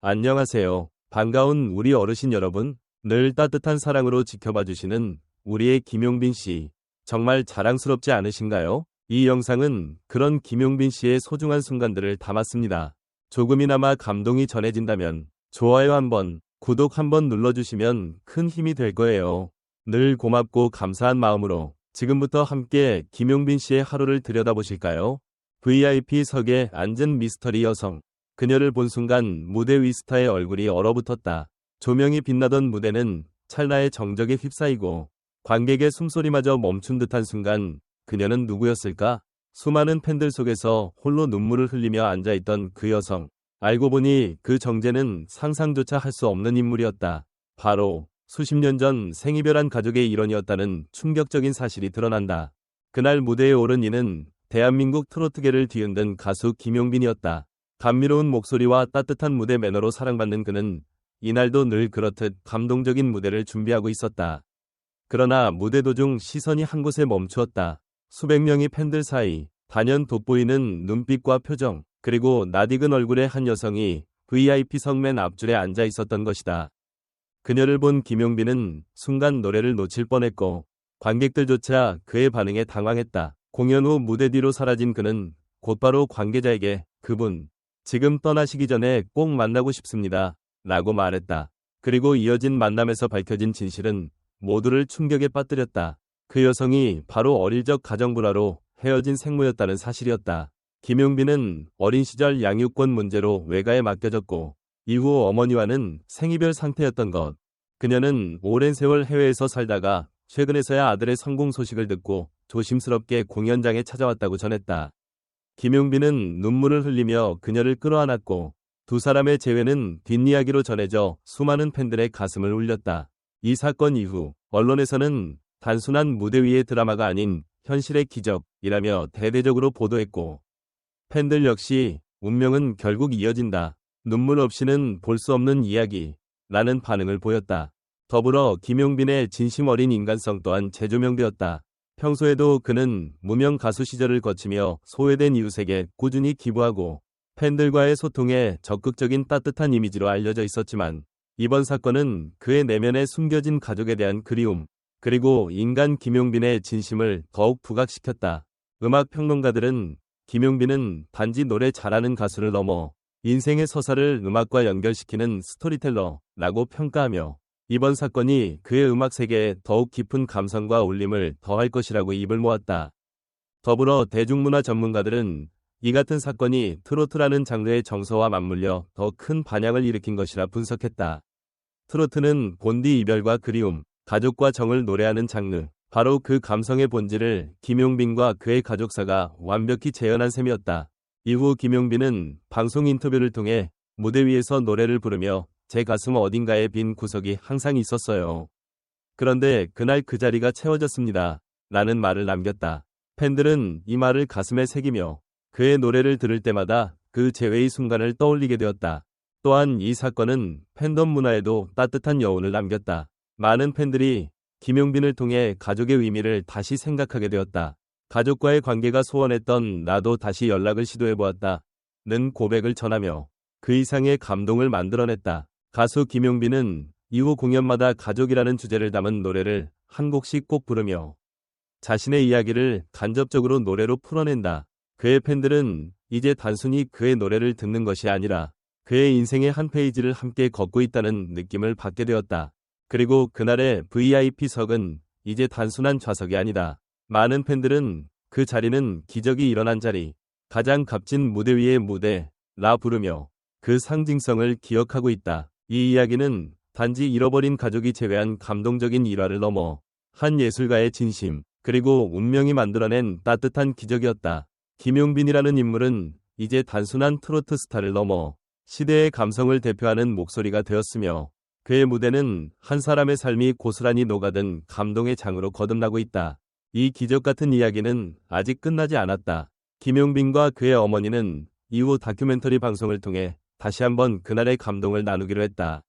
안녕하세요. 반가운 우리 어르신 여러분. 늘 따뜻한 사랑으로 지켜봐 주시는 우리의 김용빈 씨. 정말 자랑스럽지 않으신가요? 이 영상은 그런 김용빈 씨의 소중한 순간들을 담았습니다. 조금이나마 감동이 전해진다면 좋아요 한번, 구독 한번 눌러주시면 큰 힘이 될 거예요. 늘 고맙고 감사한 마음으로 지금부터 함께 김용빈 씨의 하루를 들여다보실까요? VIP석에 앉은 미스터리 여성. 그녀를 본 순간 무대 위 스타의 얼굴이 얼어붙었다. 조명이 빛나던 무대는 찰나의 정적에 휩싸이고 관객의 숨소리마저 멈춘 듯한 순간 그녀는 누구였을까? 수많은 팬들 속에서 홀로 눈물을 흘리며 앉아있던 그 여성. 알고 보니 그 정체는 상상조차 할 수 없는 인물이었다. 바로 수십 년 전 생이별한 가족의 일원이었다는 충격적인 사실이 드러난다. 그날 무대에 오른 이는 대한민국 트로트계를 뒤흔든 가수 김용빈이었다. 감미로운 목소리와 따뜻한 무대 매너로 사랑받는 그는 이날도 늘 그렇듯 감동적인 무대를 준비하고 있었다. 그러나 무대 도중 시선이 한 곳에 멈추었다. 수백 명의 팬들 사이 단연 돋보이는 눈빛과 표정, 그리고 낯익은 얼굴의 한 여성이 VIP석 맨 앞줄에 앉아 있었던 것이다. 그녀를 본 김용빈은 순간 노래를 놓칠 뻔했고 관객들조차 그의 반응에 당황했다. 공연 후 무대 뒤로 사라진 그는 곧바로 관계자에게 "그분 지금 떠나시기 전에 꼭 만나고 싶습니다. 라고 말했다. 그리고 이어진 만남에서 밝혀진 진실은 모두를 충격에 빠뜨렸다. 그 여성이 바로 어릴 적 가정불화로 헤어진 생모였다는 사실이었다. 김용빈은 어린 시절 양육권 문제로 외가에 맡겨졌고 이후 어머니와는 생이별 상태였던 것. 그녀는 오랜 세월 해외에서 살다가 최근에서야 아들의 성공 소식을 듣고 조심스럽게 공연장에 찾아왔다고 전했다. 김용빈은 눈물을 흘리며 그녀를 끌어안았고 두 사람의 재회는 뒷이야기로 전해져 수많은 팬들의 가슴을 울렸다. 이 사건 이후 언론에서는 단순한 무대 위의 드라마가 아닌 현실의 기적이라며 대대적으로 보도했고 팬들 역시 운명은 결국 이어진다. 눈물 없이는 볼 수 없는 이야기라는 반응을 보였다. 더불어 김용빈의 진심 어린 인간성 또한 재조명되었다. 평소에도 그는 무명 가수 시절을 거치며 소외된 이웃에게 꾸준히 기부하고 팬들과의 소통에 적극적인 따뜻한 이미지로 알려져 있었지만 이번 사건은 그의 내면에 숨겨진 가족에 대한 그리움, 그리고 인간 김용빈의 진심을 더욱 부각시켰다. 음악 평론가들은 김용빈은 단지 노래 잘하는 가수를 넘어 인생의 서사를 음악과 연결시키는 스토리텔러라고 평가하며 이번 사건이 그의 음악 세계에 더욱 깊은 감성과 울림을 더할 것이라고 입을 모았다. 더불어 대중문화 전문가들은 이 같은 사건이 트로트라는 장르의 정서와 맞물려 더 큰 반향을 일으킨 것이라 분석했다. 트로트는 본디 이별과 그리움, 가족과 정을 노래하는 장르. 바로 그 감성의 본질을 김용빈과 그의 가족사가 완벽히 재현한 셈이었다. 이후 김용빈은 방송 인터뷰를 통해 무대 위에서 노래를 부르며 "제 가슴 어딘가에 빈 구석이 항상 있었어요. 그런데 그날 그 자리가 채워졌습니다. 라는 말을 남겼다. 팬들은 이 말을 가슴에 새기며 그의 노래를 들을 때마다 그 재회의 순간을 떠올리게 되었다. 또한 이 사건은 팬덤 문화에도 따뜻한 여운을 남겼다. 많은 팬들이 김용빈을 통해 가족의 의미를 다시 생각하게 되었다. 가족과의 관계가 소원했던 "나도 다시 연락을 시도해보았다. 는 고백을 전하며 그 이상의 감동을 만들어냈다. 가수 김용빈은 이후 공연마다 가족이라는 주제를 담은 노래를 한 곡씩 꼭 부르며 자신의 이야기를 간접적으로 노래로 풀어낸다. 그의 팬들은 이제 단순히 그의 노래를 듣는 것이 아니라 그의 인생의 한 페이지를 함께 걷고 있다는 느낌을 받게 되었다. 그리고 그날의 VIP석은 이제 단순한 좌석이 아니다. 많은 팬들은 그 자리는 기적이 일어난 자리, 가장 값진 무대 위의 무대라 부르며 그 상징성을 기억하고 있다. 이 이야기는 단지 잃어버린 가족이 재회한 감동적인 일화를 넘어 한 예술가의 진심, 그리고 운명이 만들어낸 따뜻한 기적이었다. 김용빈이라는 인물은 이제 단순한 트로트 스타를 넘어 시대의 감성을 대표하는 목소리가 되었으며 그의 무대는 한 사람의 삶이 고스란히 녹아든 감동의 장으로 거듭나고 있다. 이 기적 같은 이야기는 아직 끝나지 않았다. 김용빈과 그의 어머니는 이후 다큐멘터리 방송을 통해 다시 한번 그날의 감동을 나누기로 했다.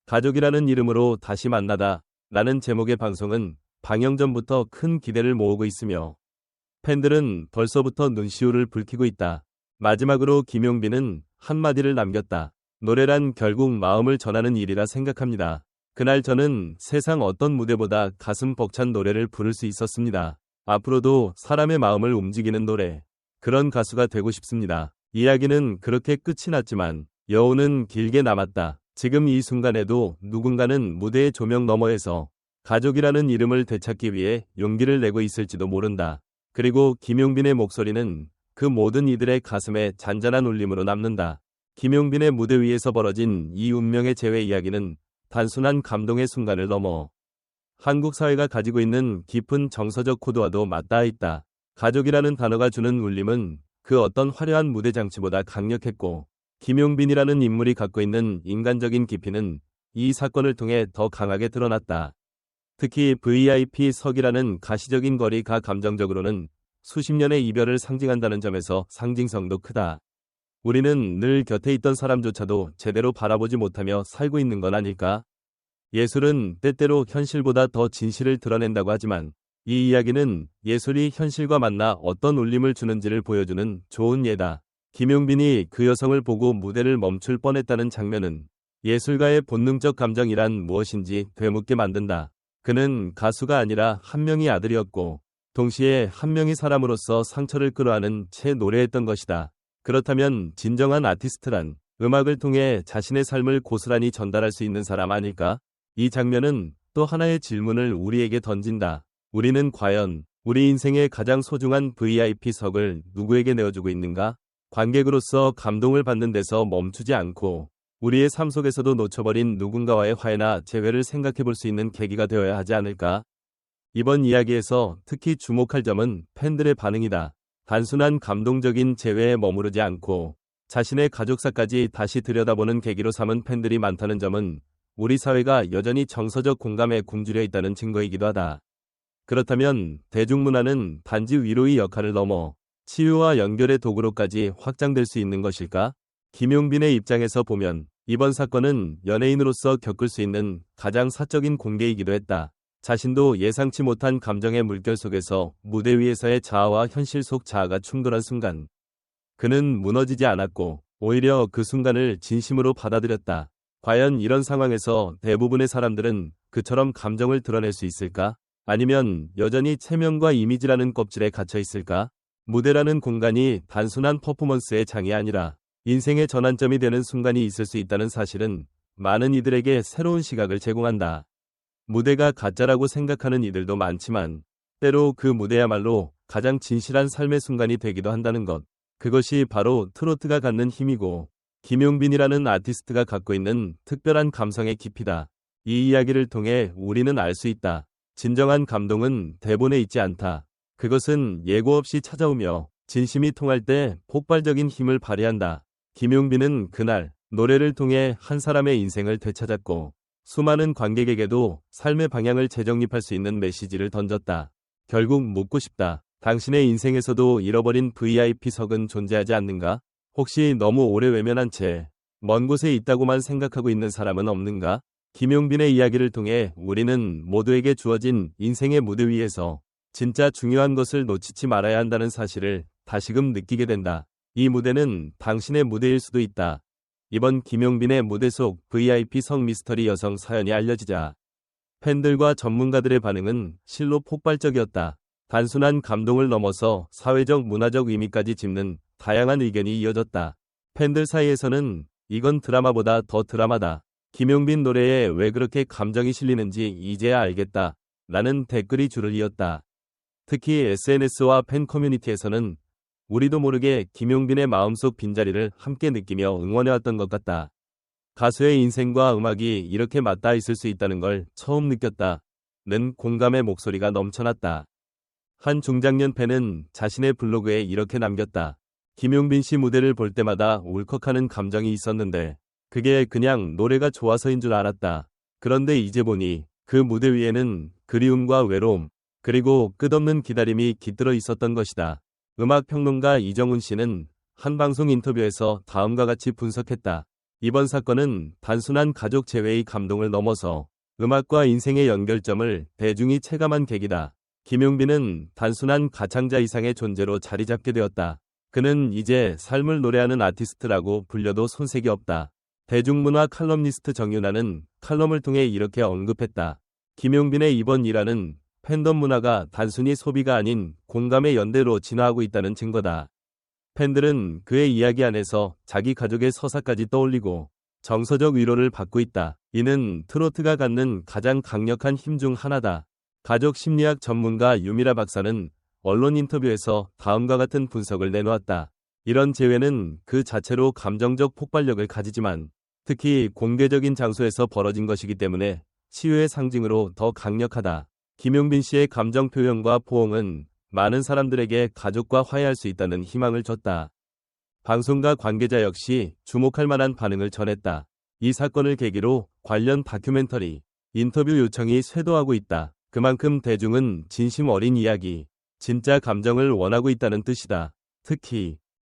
가족이라는 이름으로 다시 만나다 라는 제목의 방송은 방영 전부터 큰 기대를 모으고 있으며 팬들은 벌써부터 눈시울을 붉히고 있다. 마지막으로 김용빈은 한마디를 남겼다. 노래란 결국 마음을 전하는 일이라 생각합니다. 그날 저는 세상 어떤 무대보다 가슴 벅찬 노래를 부를 수 있었습니다. 앞으로도 사람의 마음을 움직이는 노래, 그런 가수가 되고 싶습니다. 이야기는 그렇게 끝이 났지만 여운은 길게 남았다. 지금 이 순간에도 누군가는 무대의 조명 너머에서 가족이라는 이름을 되찾기 위해 용기를 내고 있을지도 모른다. 그리고 김용빈의 목소리는 그 모든 이들의 가슴에 잔잔한 울림으로 남는다. 김용빈의 무대 위에서 벌어진 이 운명의 재회 이야기는 단순한 감동의 순간을 넘어 한국 사회가 가지고 있는 깊은 정서적 코드와도 맞닿아 있다. 가족이라는 단어가 주는 울림은 그 어떤 화려한 무대 장치보다 강력했고, 김용빈이라는 인물이 갖고 있는 인간적인 깊이는 이 사건을 통해 더 강하게 드러났다. 특히 VIP석이라는 가시적인 거리가 감정적으로는 수십 년의 이별을 상징한다는 점에서 상징성도 크다. 우리는 늘 곁에 있던 사람조차도 제대로 바라보지 못하며 살고 있는 건 아닐까? 예술은 때때로 현실보다 더 진실을 드러낸다고 하지만 이 이야기는 예술이 현실과 만나 어떤 울림을 주는지를 보여주는 좋은 예다. 김용빈이 그 여성을 보고 무대를 멈출 뻔했다는 장면은 예술가의 본능적 감정이란 무엇인지 되묻게 만든다. 그는 가수가 아니라 한 명의 아들이었고 동시에 한 명의 사람으로서 상처를 끌어안은 채 노래했던 것이다. 그렇다면 진정한 아티스트란 음악을 통해 자신의 삶을 고스란히 전달할 수 있는 사람 아닐까? 이 장면은 또 하나의 질문을 우리에게 던진다. 우리는 과연 우리 인생의 가장 소중한 VIP석을 누구에게 내어주고 있는가? 관객으로서 감동을 받는 데서 멈추지 않고 우리의 삶 속에서도 놓쳐버린 누군가와의 화해나 재회를 생각해 볼 수 있는 계기가 되어야 하지 않을까? 이번 이야기에서 특히 주목할 점은 팬들의 반응이다. 단순한 감동적인 재회에 머무르지 않고 자신의 가족사까지 다시 들여다보는 계기로 삼은 팬들이 많다는 점은 우리 사회가 여전히 정서적 공감에 굶주려 있다는 증거이기도 하다. 그렇다면 대중문화는 단지 위로의 역할을 넘어 치유와 연결의 도구로까지 확장될 수 있는 것일까? 김용빈의 입장에서 보면 이번 사건은 연예인으로서 겪을 수 있는 가장 사적인 공개이기도 했다. 자신도 예상치 못한 감정의 물결 속에서 무대 위에서의 자아와 현실 속 자아가 충돌한 순간 그는 무너지지 않았고 오히려 그 순간을 진심으로 받아들였다. 과연 이런 상황에서 대부분의 사람들은 그처럼 감정을 드러낼 수 있을까? 아니면 여전히 체면과 이미지라는 껍질에 갇혀 있을까? 무대라는 공간이 단순한 퍼포먼스의 장이 아니라 인생의 전환점이 되는 순간이 있을 수 있다는 사실은 많은 이들에게 새로운 시각을 제공한다. 무대가 가짜라고 생각하는 이들도 많지만 때로 그 무대야말로 가장 진실한 삶의 순간이 되기도 한다는 것. 그것이 바로 트로트가 갖는 힘이고 김용빈이라는 아티스트가 갖고 있는 특별한 감성의 깊이다. 이 이야기를 통해 우리는 알 수 있다. 진정한 감동은 대본에 있지 않다. 그것은 예고 없이 찾아오며 진심이 통할 때 폭발적인 힘을 발휘한다. 김용빈은 그날 노래를 통해 한 사람의 인생을 되찾았고 수많은 관객에게도 삶의 방향을 재정립할 수 있는 메시지를 던졌다. 결국 묻고 싶다. 당신의 인생에서도 잃어버린 VIP석은 존재하지 않는가? 혹시 너무 오래 외면한 채 먼 곳에 있다고만 생각하고 있는 사람은 없는가? 김용빈의 이야기를 통해 우리는 모두에게 주어진 인생의 무대 위에서 진짜 중요한 것을 놓치지 말아야 한다는 사실을 다시금 느끼게 된다. 이 무대는 당신의 무대일 수도 있다. 이번 김용빈의 무대 속 VIP석 미스터리 여성 사연이 알려지자 팬들과 전문가들의 반응은 실로 폭발적이었다. 단순한 감동을 넘어서 사회적 문화적 의미까지 짚는 다양한 의견이 이어졌다. 팬들 사이에서는 이건 드라마보다 더 드라마다. 김용빈 노래에 왜 그렇게 감정이 실리는지 이제야 알겠다. 라는 댓글이 줄을 이었다. 특히 SNS와 팬 커뮤니티에서는 우리도 모르게 김용빈의 마음속 빈자리를 함께 느끼며 응원해왔던 것 같다. 가수의 인생과 음악이 이렇게 맞닿아 있을 수 있다는 걸 처음 느꼈다. 는 공감의 목소리가 넘쳐났다. 한 중장년 팬은 자신의 블로그에 이렇게 남겼다. 김용빈 씨 무대를 볼 때마다 울컥하는 감정이 있었는데 그게 그냥 노래가 좋아서인 줄 알았다. 그런데 이제 보니 그 무대 위에는 그리움과 외로움, 그리고 끝없는 기다림이 깃들어 있었던 것이다. 음악평론가 이정훈 씨는 한 방송 인터뷰에서 다음과 같이 분석했다. 이번 사건은 단순한 가족 재회의 감동을 넘어서 음악과 인생의 연결점을 대중이 체감한 계기다. 김용빈은 단순한 가창자 이상의 존재로 자리 잡게 되었다. 그는 이제 삶을 노래하는 아티스트라고 불려도 손색이 없다. 대중문화 칼럼니스트 정윤아는 칼럼을 통해 이렇게 언급했다. 김용빈의 이번 일화는 팬덤 문화가 단순히 소비가 아닌 공감의 연대로 진화하고 있다는 증거다. 팬들은 그의 이야기 안에서 자기 가족의 서사까지 떠올리고 정서적 위로를 받고 있다. 이는 트로트가 갖는 가장 강력한 힘 중 하나다. 가족 심리학 전문가 유미라 박사는 언론 인터뷰에서 다음과 같은 분석을 내놓았다. 이런 재회는 그 자체로 감정적 폭발력을 가지지만 특히 공개적인 장소에서 벌어진 것이기 때문에 치유의 상징으로 더 강력하다. 김용빈 씨의 감정 표현과 포옹은 많은 사람들에게 가족과 화해할 수 있다는 희망을 줬다. 방송과 관계자 역시 주목할 만한 반응을 전했다. 이 사건을 계기로 관련 다큐멘터리, 인터뷰 요청이 쇄도하고 있다. 그만큼 대중은 진심 어린 이야기, 진짜 감정을 원하고 있다는 뜻이다. 특히